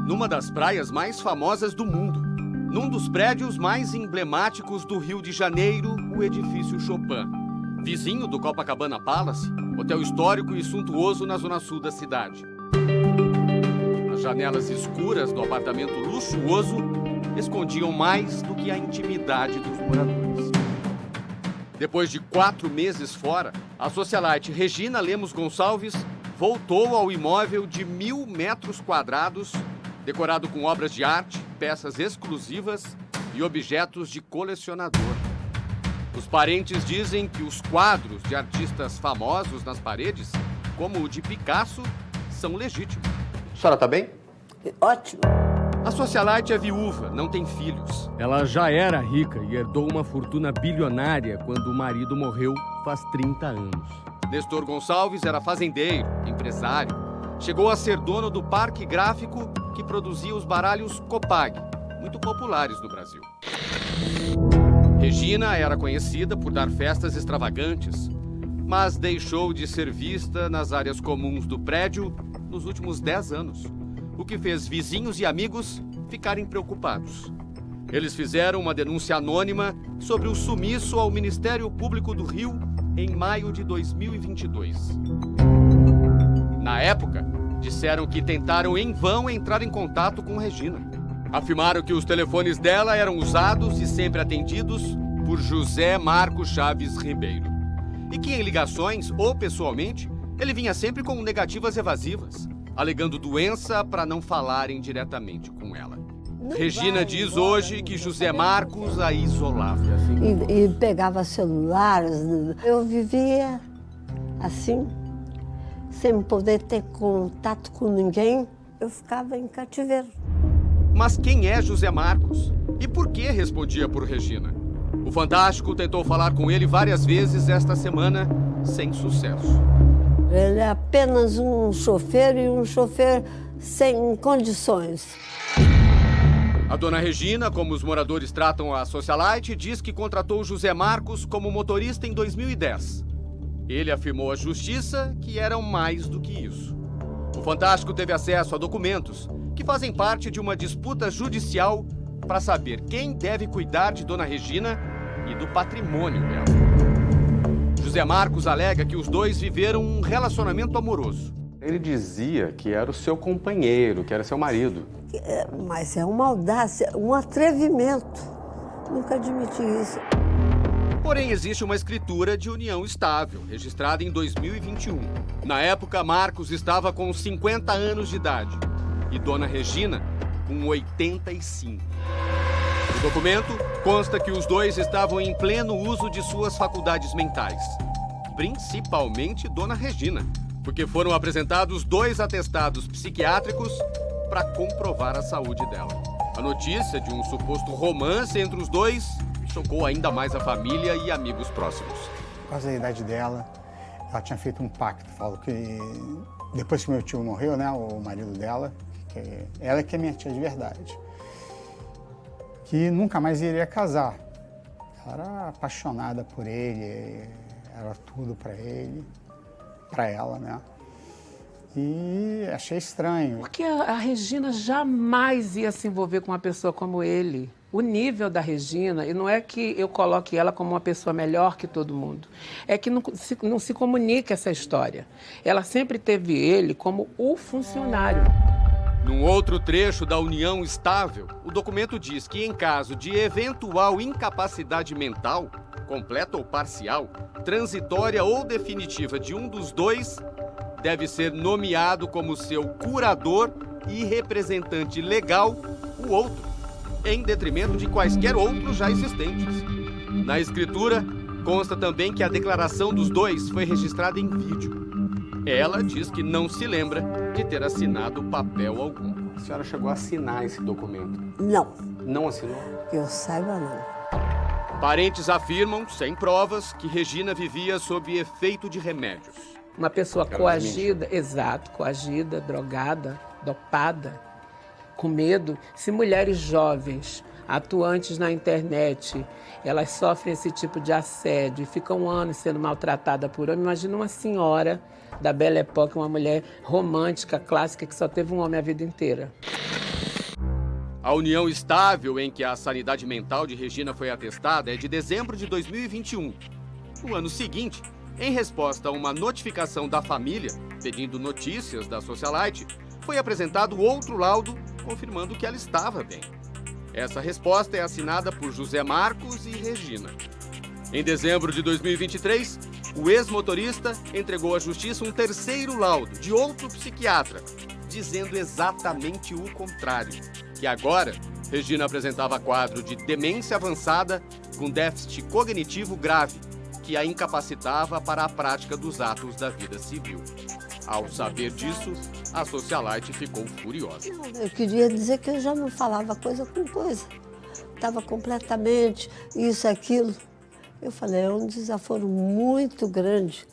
numa das praias mais famosas do mundo. Num dos prédios mais emblemáticos do Rio de Janeiro, o edifício Chopin. Vizinho do Copacabana Palace, hotel histórico e suntuoso na zona sul da cidade. As janelas escuras do apartamento luxuoso escondiam mais do que a intimidade dos moradores. Depois de 4 meses fora, a socialite Regina Lemos Gonçalves voltou ao imóvel de 1.000 metros quadrados, decorado com obras de arte, peças exclusivas e objetos de colecionador. Os parentes dizem que os quadros de artistas famosos nas paredes, como o de Picasso, são legítimos. A senhora está bem? Ótimo. A socialite é viúva, não tem filhos. Ela já era rica e herdou uma fortuna bilionária quando o marido morreu faz 30 anos. Nestor Gonçalves era fazendeiro, empresário. Chegou a ser dono do parque gráfico que produzia os baralhos Copag, muito populares no Brasil. Regina era conhecida por dar festas extravagantes, mas deixou de ser vista nas áreas comuns do prédio nos últimos 10 anos, o que fez vizinhos e amigos ficarem preocupados. Eles fizeram uma denúncia anônima sobre o sumiço ao Ministério Público do Rio em maio de 2022. Na época, disseram que tentaram em vão entrar em contato com Regina. Afirmaram que os telefones dela eram usados e sempre atendidos por José Marcos Chaves Ribeiro. E que em ligações ou pessoalmente, ele vinha sempre com negativas evasivas, alegando doença para não falarem diretamente com ela. Regina diz hoje que José Marcos a isolava. E pegava celulares. Eu vivia assim, sem poder ter contato com ninguém. Eu ficava em cativeiro. Mas quem é José Marcos? E por que respondia por Regina? O Fantástico tentou falar com ele várias vezes esta semana, sem sucesso. Ele é apenas um chofer e um chofer sem condições. A dona Regina, como os moradores tratam a socialite, diz que contratou José Marcos como motorista em 2010. Ele afirmou à justiça que eram mais do que isso. O Fantástico teve acesso a documentos que fazem parte de uma disputa judicial para saber quem deve cuidar de dona Regina e do patrimônio dela. José Marcos alega que os dois viveram um relacionamento amoroso. Ele dizia que era o seu companheiro, que era seu marido. Mas é uma audácia, um atrevimento. Nunca admiti isso. Porém, existe uma escritura de união estável, registrada em 2021. Na época, Marcos estava com 50 anos de idade e dona Regina com 85. No documento, consta que os dois estavam em pleno uso de suas faculdades mentais. Principalmente dona Regina, porque foram apresentados 2 atestados psiquiátricos para comprovar a saúde dela. A notícia de um suposto romance entre os dois chocou ainda mais a família e amigos próximos. Por causa da idade dela, ela tinha feito um pacto. Falo que depois que meu tio morreu, né, o marido dela, ela que é minha tia de verdade, que nunca mais iria casar. Ela era apaixonada por ele, era tudo para ele, para ela, né? E achei estranho. Porque a Regina jamais ia se envolver com uma pessoa como ele. O nível da Regina, e não é que eu coloque ela como uma pessoa melhor que todo mundo, é que não se comunica essa história. Ela sempre teve ele como o funcionário. Num outro trecho da união estável, o documento diz que em caso de eventual incapacidade mental, completa ou parcial, transitória ou definitiva de um dos dois, deve ser nomeado como seu curador e representante legal o outro, em detrimento de quaisquer outros já existentes. Na escritura, consta também que a declaração dos dois foi registrada em vídeo. Ela diz que não se lembra de ter assinado papel algum. A senhora chegou a assinar esse documento? Não. Não assinou? Que eu saiba, não. Parentes afirmam, sem provas, que Regina vivia sob efeito de remédios. Uma pessoa coagida, exato, coagida, drogada, dopada, com medo. Se mulheres jovens, atuantes na internet, elas sofrem esse tipo de assédio e ficam anos sendo maltratada por homem, imagina uma senhora da Belle Époque, uma mulher romântica, clássica, que só teve um homem a vida inteira. A união estável em que a sanidade mental de Regina foi atestada é de dezembro de 2021. No ano seguinte, em resposta a uma notificação da família pedindo notícias da socialite, foi apresentado outro laudo confirmando que ela estava bem. Essa resposta é assinada por José Marcos e Regina. Em dezembro de 2023, o ex-motorista entregou à justiça um terceiro laudo de outro psiquiatra, dizendo exatamente o contrário, que agora Regina apresentava quadro de demência avançada com déficit cognitivo grave, que a incapacitava para a prática dos atos da vida civil. Ao saber disso, a socialite ficou furiosa. Eu queria dizer que eu já não falava coisa com coisa. Estava completamente isso, aquilo. Eu falei, é um desaforo muito grande.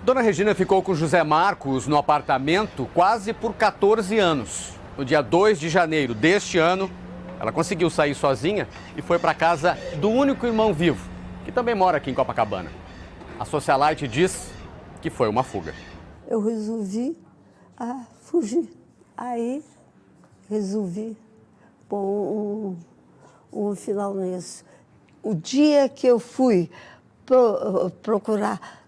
Dona Regina ficou com José Marcos no apartamento quase por 14 anos. No dia 2 de janeiro deste ano, ela conseguiu sair sozinha e foi para a casa do único irmão vivo, que também mora aqui em Copacabana. A socialite diz que foi uma fuga. Eu resolvi fugir. Aí resolvi pôr um final nisso. O dia que eu fui procurar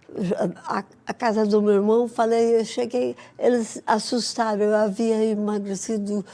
a casa do meu irmão, eu cheguei, eles assustaram, eu havia emagrecido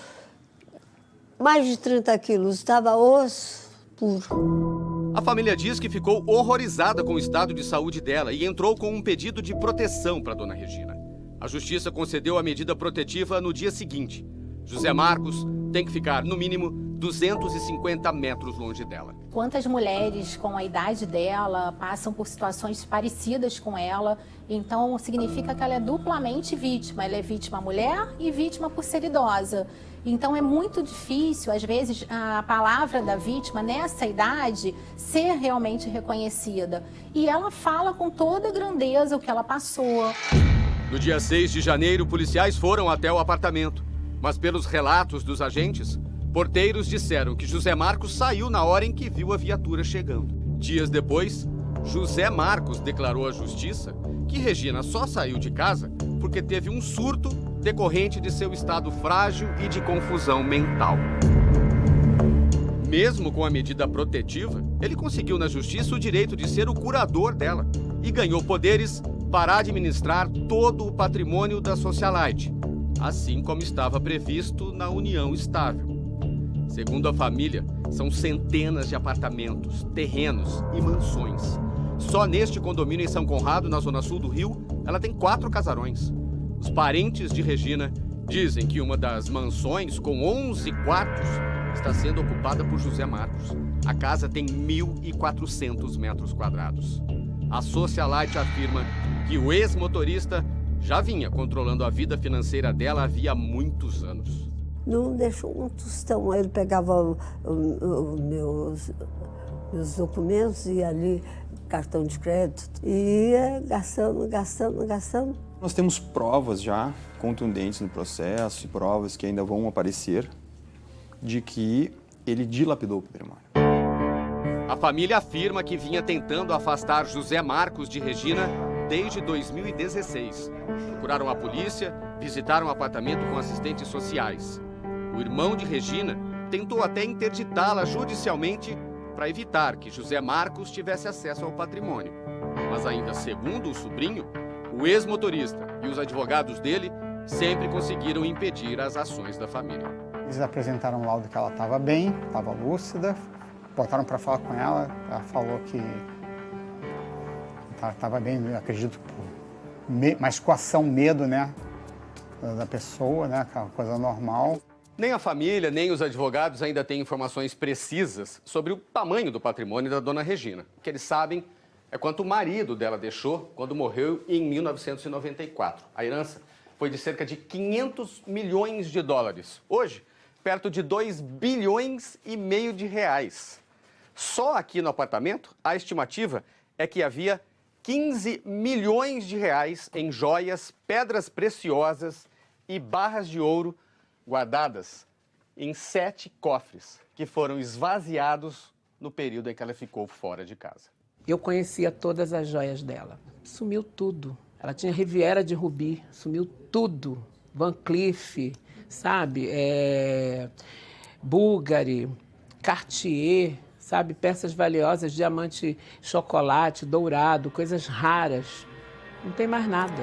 mais de 30 quilos, estava osso puro. A família diz que ficou horrorizada com o estado de saúde dela e entrou com um pedido de proteção para Dona Regina. A justiça concedeu a medida protetiva no dia seguinte. José Marcos tem que ficar, no mínimo, 250 metros longe dela. Quantas mulheres com a idade dela passam por situações parecidas com ela, então significa que ela é duplamente vítima. Ela é vítima mulher e vítima por ser idosa. Então é muito difícil, às vezes, a palavra da vítima nessa idade ser realmente reconhecida. E ela fala com toda grandeza o que ela passou. No dia 6 de janeiro, policiais foram até o apartamento. Mas pelos relatos dos agentes, porteiros disseram que José Marcos saiu na hora em que viu a viatura chegando. Dias depois, José Marcos declarou à justiça que Regina só saiu de casa porque teve um surto decorrente de seu estado frágil e de confusão mental. Mesmo com a medida protetiva, ele conseguiu na justiça o direito de ser o curador dela e ganhou poderes para administrar todo o patrimônio da socialite, assim como estava previsto na união estável. Segundo a família, são centenas de apartamentos, terrenos e mansões. Só neste condomínio em São Conrado, na zona sul do Rio, ela tem 4 casarões. Os parentes de Regina dizem que uma das mansões, com 11 quartos, está sendo ocupada por José Marcos. A casa tem 1.400 metros quadrados. A socialite afirma que o ex-motorista já vinha controlando a vida financeira dela havia muitos anos. Não deixou um tostão. Ele pegava meus documentos e ali, cartão de crédito, e ia gastando. Nós temos provas já contundentes no processo, e provas que ainda vão aparecer, de que ele dilapidou o patrimônio. A família afirma que vinha tentando afastar José Marcos de Regina desde 2016. Procuraram a polícia, visitaram o apartamento com assistentes sociais. O irmão de Regina tentou até interditá-la judicialmente para evitar que José Marcos tivesse acesso ao patrimônio. Mas ainda segundo o sobrinho, o ex-motorista e os advogados dele sempre conseguiram impedir as ações da família. Eles apresentaram um laudo que ela estava bem, estava lúcida, botaram para falar com ela, ela falou que estava bem, eu acredito, mas com ação, medo, né, da pessoa, né, aquela coisa normal. Nem a família, nem os advogados ainda têm informações precisas sobre o tamanho do patrimônio da Dona Regina. O que eles sabem é quanto o marido dela deixou quando morreu em 1994. A herança foi de cerca de 500 milhões de dólares. Hoje, perto de 2,5 bilhões de reais. Só aqui no apartamento, a estimativa é que havia 15 milhões de reais em joias, pedras preciosas e barras de ouro guardadas em 7 cofres que foram esvaziados no período em que ela ficou fora de casa. Eu conhecia todas as joias dela. Sumiu tudo. Ela tinha Riviera de Rubi, sumiu tudo. Van Cleef, sabe? Bulgari, Cartier, sabe? Peças valiosas, diamante, chocolate, dourado, coisas raras. Não tem mais nada.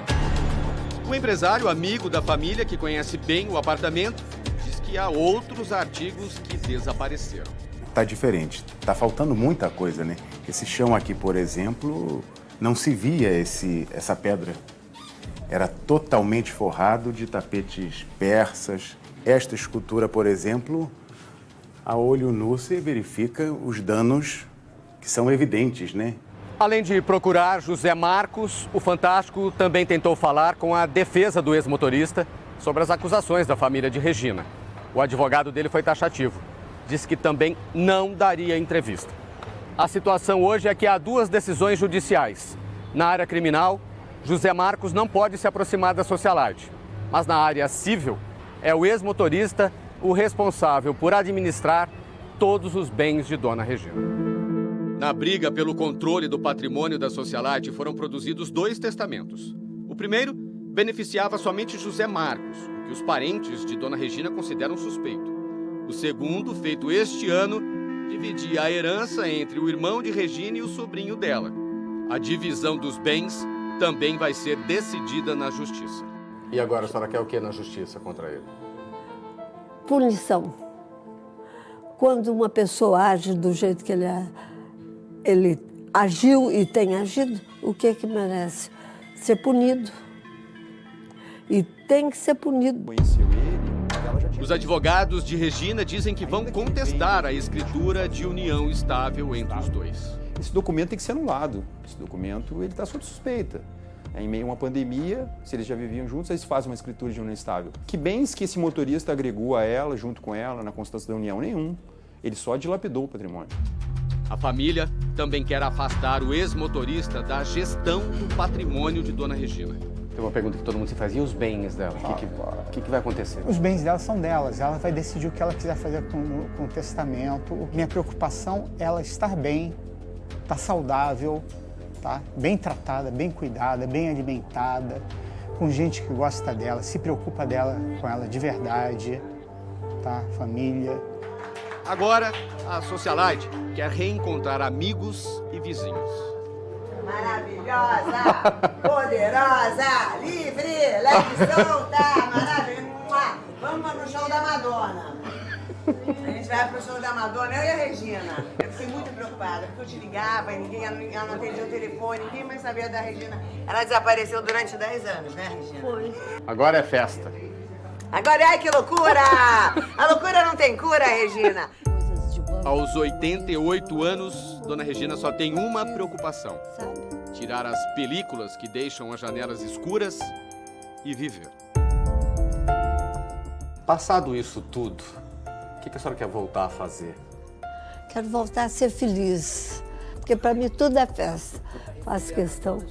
O empresário, amigo da família, que conhece bem o apartamento, diz que há outros artigos que desapareceram. Tá diferente, tá faltando muita coisa, né? Esse chão aqui, por exemplo, não se via essa pedra. Era totalmente forrado de tapetes persas. Esta escultura, por exemplo, a olho nu se verifica os danos que são evidentes, né? Além de procurar José Marcos, o Fantástico também tentou falar com a defesa do ex-motorista sobre as acusações da família de Regina. O advogado dele foi taxativo. Disse que também não daria entrevista. A situação hoje é que há duas decisões judiciais. Na área criminal, José Marcos não pode se aproximar da socialite. Mas na área civil, é o ex-motorista o responsável por administrar todos os bens de Dona Regina. Na briga pelo controle do patrimônio da socialite foram produzidos 2 testamentos. O primeiro beneficiava somente José Marcos, o que os parentes de Dona Regina consideram suspeito. O segundo, feito este ano, dividia a herança entre o irmão de Regina e o sobrinho dela. A divisão dos bens também vai ser decidida na justiça. E agora a senhora quer o que na justiça contra ele? Punição. Quando uma pessoa age do jeito que ele agiu e tem agido, o que merece? Ser punido. E tem que ser punido. Conheceu ele, ela já tinha... Os advogados de Regina dizem que vão contestar a escritura de união estável entre os dois. Esse documento tem que ser anulado. Esse documento ele está sob suspeita. Em meio a uma pandemia, se eles já viviam juntos, eles fazem uma escritura de união estável. Que bens que esse motorista agregou a ela, junto com ela, na constatação da união? Nenhum. Ele só dilapidou o patrimônio. A família também quer afastar o ex-motorista da gestão do patrimônio de Dona Regina. Tem uma pergunta que todo mundo se faz. E os bens dela? O que vai acontecer? Os bens dela são delas. Ela vai decidir o que ela quiser fazer com o testamento. Minha preocupação é ela estar bem, estar saudável, tá? Bem tratada, bem cuidada, bem alimentada, com gente que gosta dela, se preocupa com ela de verdade, tá? Família. Agora, a socialite quer reencontrar amigos e vizinhos. Maravilhosa, poderosa, livre, leve, solta, maravilhosa. Vamos no show da Madonna. A gente vai pro show da Madonna, eu e a Regina. Eu fiquei muito preocupada, porque eu te ligava e ela não atendia o telefone, ninguém mais sabia da Regina. Ela desapareceu durante 10 anos, né, Regina? Foi. Agora é festa. Agora, ai que loucura! A loucura não tem cura, Regina. Aos 88 anos, Dona Regina só tem uma preocupação: tirar as películas que deixam as janelas escuras e viver. Passado isso tudo, o que a senhora quer voltar a fazer? Quero voltar a ser feliz, porque para mim tudo é festa. Faço questão.